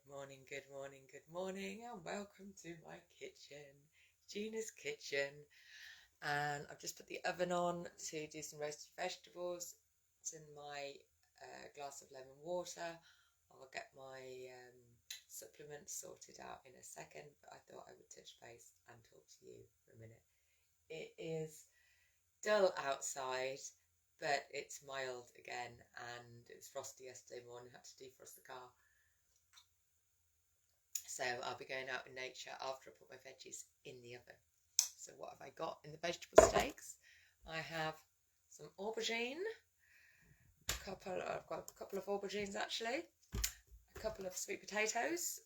good morning, good morning, and welcome to my kitchen, Gina's kitchen. And I've just put the oven on to do some roasted vegetables. It's in my glass of lemon water. I'll get my supplements sorted out in a second, but I thought I would touch base and talk to you for a minute. It is dull outside, but it's mild again, and it was frosty yesterday morning. I had to defrost the car. So I'll be going out in nature after I put my veggies in the oven. So what have I got in the vegetable steaks? I have some aubergine, I've got a couple of aubergines actually, a couple of sweet potatoes,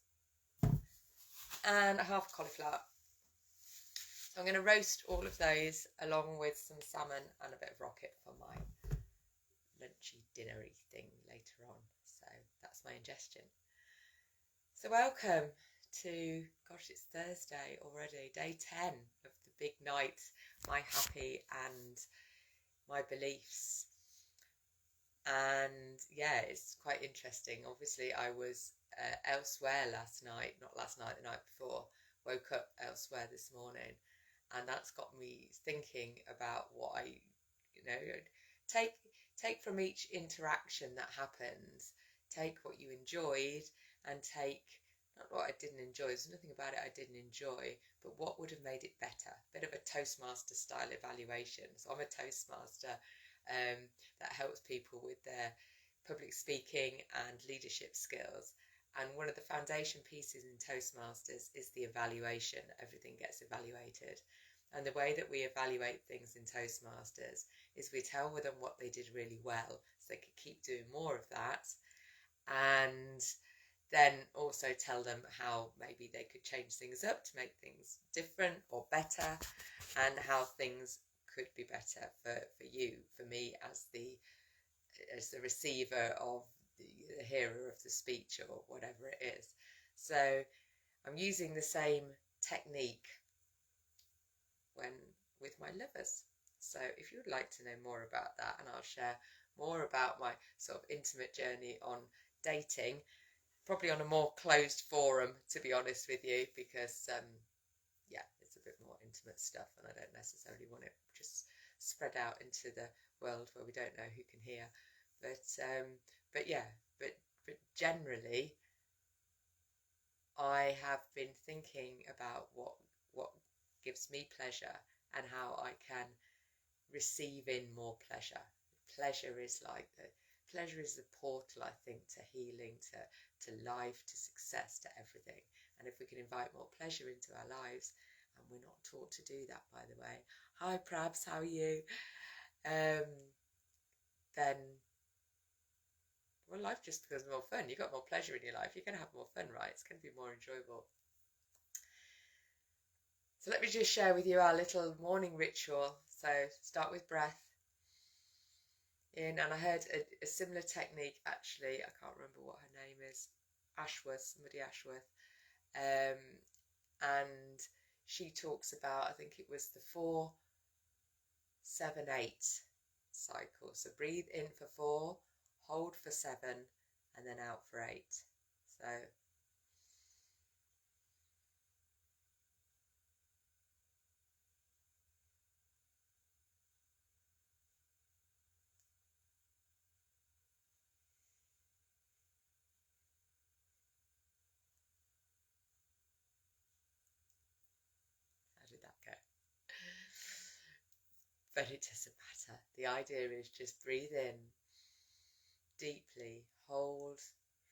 and a half cauliflower. So I'm going to roast all of those along with some salmon and a bit of rocket for my lunchy dinnery thing later on. So that's my ingestion. So welcome to, gosh, it's Thursday already, day 10 of the big night, my happy and my beliefs. And yeah, it's quite interesting. Obviously, I was elsewhere last night, not last night, the night before, woke up elsewhere this morning. And that's got me thinking about what I, take from each interaction that happens, take what you enjoyed and take not what I didn't enjoy. There's nothing about it I didn't enjoy, but what would have made it better. Bit of a Toastmaster style evaluation. So I'm a Toastmaster that helps people with their public speaking and leadership skills. And one of the foundation pieces in Toastmasters is the evaluation. Everything gets evaluated. And the way that we evaluate things in Toastmasters is we tell them what they did really well, so they could keep doing more of that. And then also tell them how maybe they could change things up to make things different or better, and how things could be better for you, for me as the receiver of the hearer of the speech or whatever it is. So I'm using the same technique with my lovers. So if you would like to know more about that, and I'll share more about my sort of intimate journey on dating, probably on a more closed forum, to be honest with you, because it's a bit more intimate stuff, and I don't necessarily want it just spread out into the world where we don't know who can hear. But generally, I have been thinking about what gives me pleasure and how I can receive in more pleasure. Pleasure is the portal, I think, to healing, to life, to success, to everything. And if we can invite more pleasure into our lives, and we're not taught to do that, by the way. Hi Prabs, how are you? Then life just becomes more fun. You've got more pleasure in your life, you're going to have more fun, right? It's going to be more enjoyable. So let me just share with you our little morning ritual. So start with breath in, and I heard a similar technique actually. I can't remember what her name is, somebody Ashworth, and she talks about, I think it was the 4, 7, 8 cycle. So breathe in for 4, hold for 7, and then out for 8. So that go? But it doesn't matter. The idea is just breathe in deeply, hold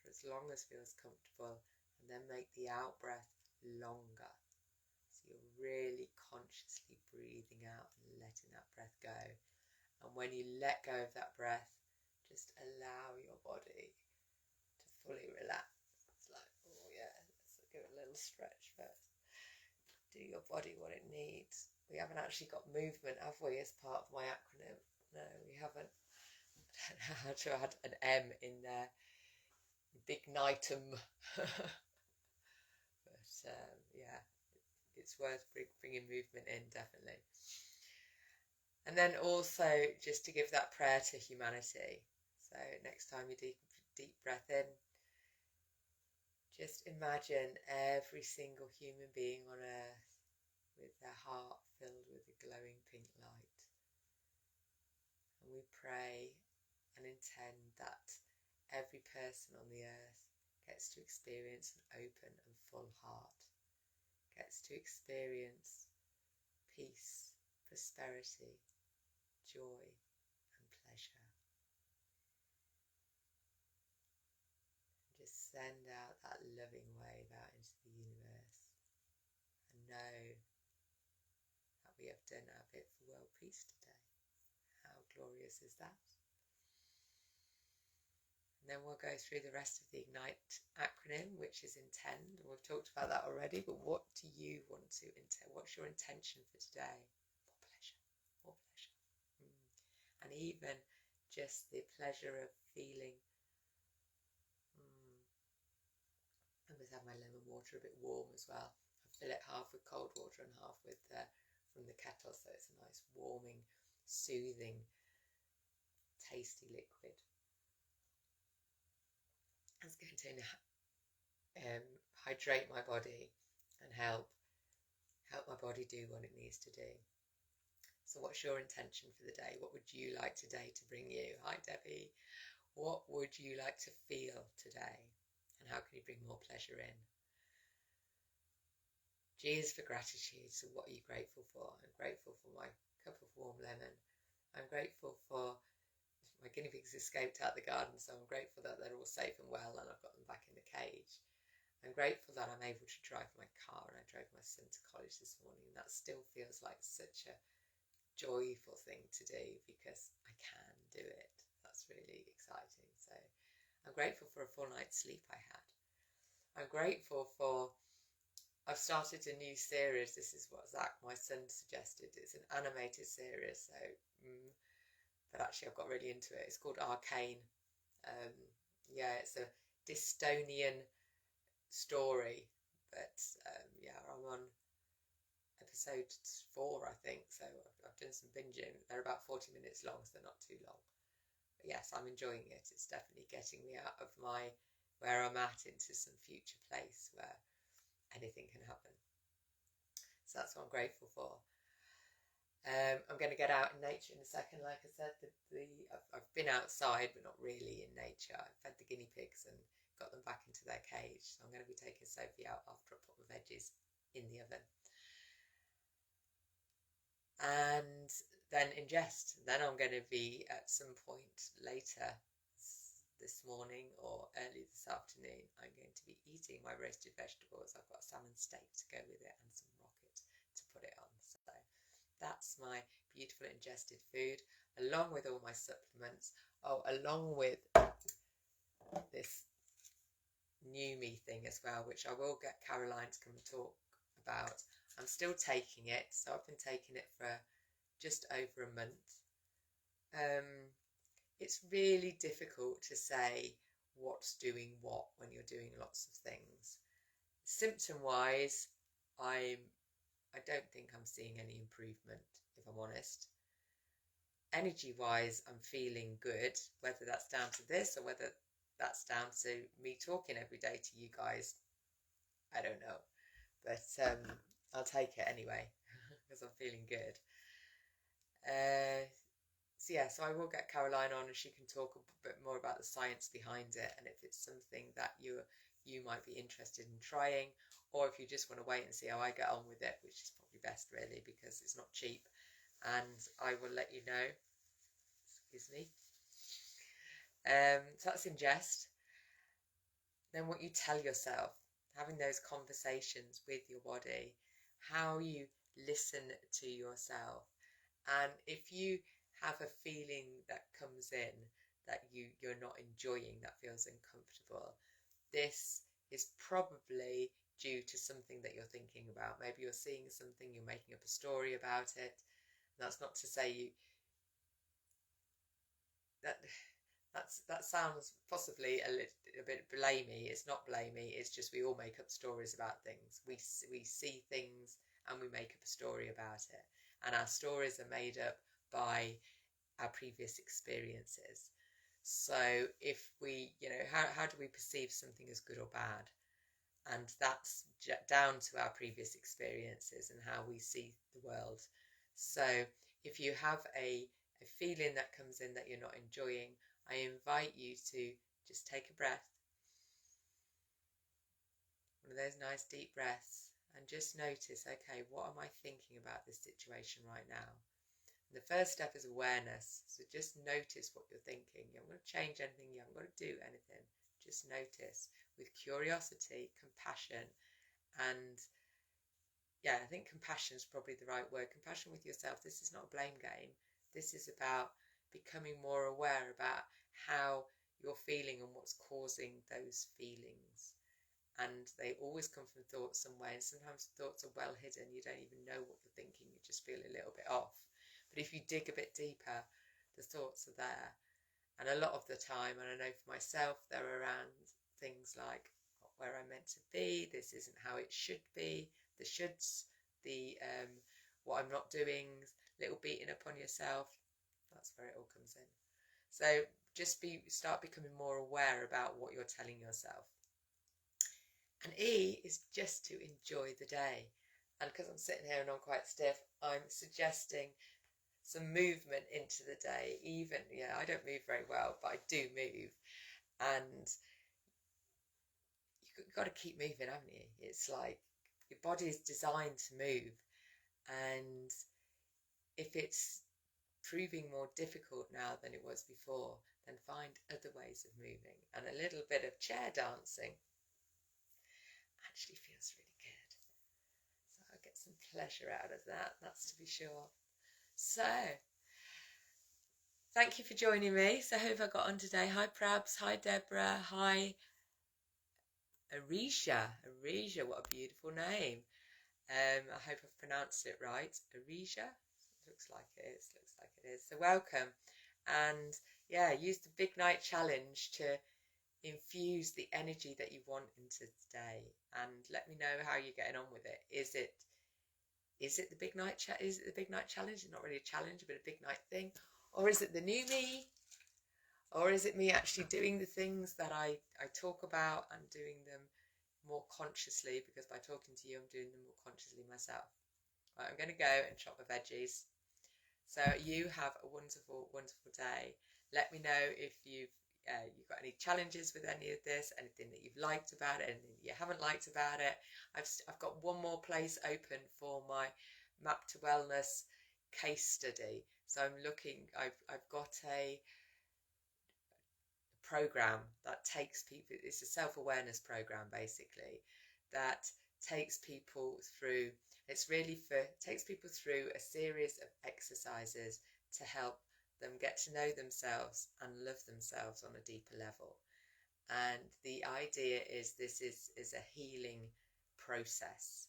for as long as feels comfortable, and then make the out breath longer. So you're really consciously breathing out and letting that breath go. And when you let go of that breath, just allow your body to fully relax. It's like, oh yeah, let's give it a little stretch first. Do your body what it needs. We haven't actually got movement, have we, as part of my acronym? No, we haven't. I don't know how to add an M in there. BIGNITE. But it's worth bringing movement in, definitely. And then also just to give that prayer to humanity. So next time you deep breath in, just imagine every single human being on earth with their heart filled with a glowing pink light. And we pray and intend that every person on the earth gets to experience an open and full heart, gets to experience peace, prosperity, joy and pleasure. And just send out that loving wave out into the universe and know that we have done our bit for world peace today. How glorious is that? And then we'll go through the rest of the IGNITE acronym, which is intend. We've talked about that already, but what do you want to intend? What's your intention for today? More pleasure, more pleasure. And even just the pleasure of feeling, I must have my lemon water a bit warm as well. I fill it half with cold water and half with from the kettle, so it's a nice warming, soothing, tasty liquid. It's going to hydrate my body and help my body do what it needs to do. So what's your intention for the day? What would you like today to bring you? Hi Debbie. What would you like to feel today? And how can you bring more pleasure in? G is for gratitude. So what are you grateful for? I'm grateful for my cup of warm lemon. I'm grateful for my guinea pigs escaped out the garden, so I'm grateful that they're all safe and well and I've got them back in the cage. I'm grateful that I'm able to drive my car, and I drove my son to college this morning, and that still feels like such a joyful thing to do because I can do it. That's really exciting. So I'm grateful for a full night's sleep I had. I'm grateful for, I've started a new series. This is what Zach, my son, suggested. It's an animated series, so but actually I've got really into it. It's called Arcane. It's a Dystonian story, but I'm on episode 4, I think, so I've done some binging. They're about 40 minutes long, so they're not too long. But yes, I'm enjoying it. It's definitely getting me out of where I'm at into some future place where anything can happen. So that's what I'm grateful for. I'm going to get out in nature in a second. Like I said, I've been outside, but not really in nature. I fed the guinea pigs and got them back into their cage. So I'm going to be taking Sophie out after I put my veggies in the oven. And then ingest. Then I'm going to be at some point later this morning or early this afternoon, I'm going to be eating my roasted vegetables. I've got a salmon steak to go with it and some rocket to put it on. So that's my beautiful ingested food, along with all my supplements. Oh, along with this new me thing as well, which I will get Caroline to come and talk about. I'm still taking it, so I've been taking it for just over a month. It's really difficult to say what's doing what when you're doing lots of things. Symptom-wise, I don't think I'm seeing any improvement, if I'm honest. Energy-wise, I'm feeling good, whether that's down to this or whether that's down to me talking every day to you guys. I don't know, but I'll take it anyway because I'm feeling good. So I will get Caroline on and she can talk a bit more about the science behind it, and if it's something that you might be interested in trying, or if you just want to wait and see how I get on with it, which is probably best really because it's not cheap, and I will let you know. Excuse me. So that's ingest. Then what you tell yourself, having those conversations with your body, how you listen to yourself, and if you have a feeling that comes in that you're not enjoying, that feels uncomfortable, this is probably due to something that you're thinking about. Maybe you're seeing something, you're making up a story about it. And that's not to say that sounds possibly a bit blamey. It's not blamey, it's just we all make up stories about things. We see things and we make up a story about it, and our stories are made up by our previous experiences. So if we, how do we perceive something as good or bad? And that's down to our previous experiences and how we see the world. So if you have a feeling that comes in that you're not enjoying, I invite you to just take a breath, one of those nice deep breaths, and just notice, okay, what am I thinking about this situation right now? And the first step is awareness. So just notice what you're thinking. You haven't got to change anything, you haven't got to do anything. Just notice with curiosity, compassion, and yeah, I think compassion is probably the right word. Compassion with yourself. This is not a blame game. This is about becoming more aware about how you're feeling and what's causing those feelings. And they always come from thoughts somewhere, and sometimes thoughts are well hidden. You don't even know what you're thinking, you just feel a little bit off. But if you dig a bit deeper, the thoughts are there. And a lot of the time, and I know for myself, they're around things like not where I'm meant to be, this isn't how it should be, the shoulds, the what I'm not doing, little beating up on yourself. That's where it all comes in. So just start becoming more aware about what you're telling yourself. And E is just to enjoy the day. And because I'm sitting here and I'm quite stiff, I'm suggesting some movement into the day. Even, I don't move very well, but I do move. And you've got to keep moving, haven't you? It's like your body is designed to move. And if it's proving more difficult now than it was before, then find other ways of moving. And a little bit of chair dancing actually feels really good. So I get some pleasure out of that, that's to be sure. So, thank you for joining me. So, who have I got on today? Hi, Prabs. Hi, Deborah. Hi, Arisha. Arisha, what a beautiful name. I hope I've pronounced it right. Arisha. Looks like it is. Looks like it is. So, welcome. And yeah, use the Big Night Challenge to infuse the energy that you want into today, and let me know how you're getting on with it. Is it the Big Night is it the Big Night Challenge? It's not really a challenge, but a big night thing, or is it the new me, or is it me actually doing the things that I talk about and doing them more consciously? Because by talking to you, I'm doing them more consciously myself. Right, I'm going to go and chop my veggies. So you have a wonderful, wonderful day. Let me know if you've got any challenges with any of this, anything that you've liked about it, anything that you haven't liked about it. I've got one more place open for my Map to Wellness case study. So I'm looking, I've got a program that takes people, it's a self-awareness program basically, that takes people through, takes people through a series of exercises to help them get to know themselves and love themselves on a deeper level. And the idea is this is a healing process.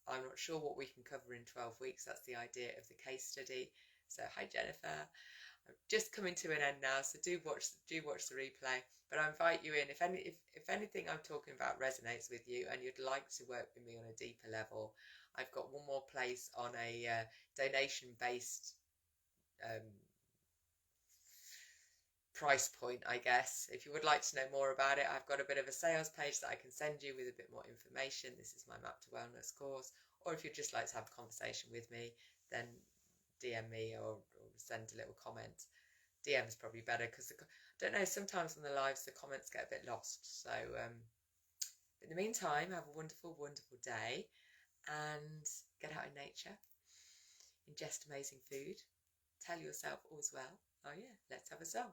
I'm not sure what we can cover in 12 weeks. That's the idea of the case study. So hi Jennifer, I'm just coming to an end now, so do watch the replay. But I invite you in, if anything I'm talking about resonates with you and you'd like to work with me on a deeper level, I've got one more place on a donation-based price point, I guess. If you would like to know more about it, I've got a bit of a sales page that I can send you with a bit more information. This is my Map to Wellness course. Or if you'd just like to have a conversation with me, then DM me or send a little comment. DM is probably better because I don't know, sometimes on the lives the comments get a bit lost. So in the meantime, have a wonderful, wonderful day and get out in nature, ingest amazing food, tell yourself all's well. Oh yeah, let's have a song.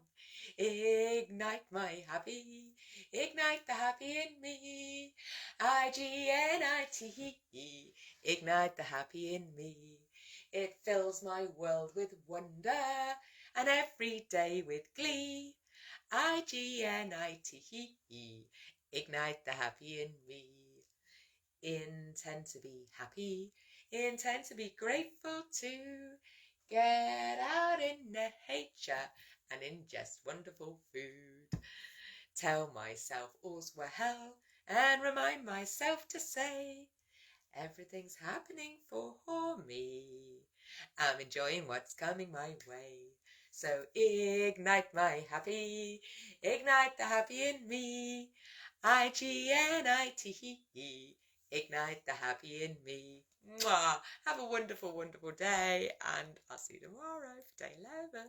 Ignite my happy, ignite the happy in me. IGNITE, ignite the happy in me. It fills my world with wonder and every day with glee. IGNITE, ignite the happy in me. Intend to be happy, intend to be grateful too. Get out in nature and ingest wonderful food. Tell myself all's well and remind myself to say everything's happening for me. I'm enjoying what's coming my way. So ignite my happy, ignite the happy in me. IGNITE. Ignite the happy in me. Mwah. Have a wonderful, wonderful day, and I'll see you tomorrow for day 11.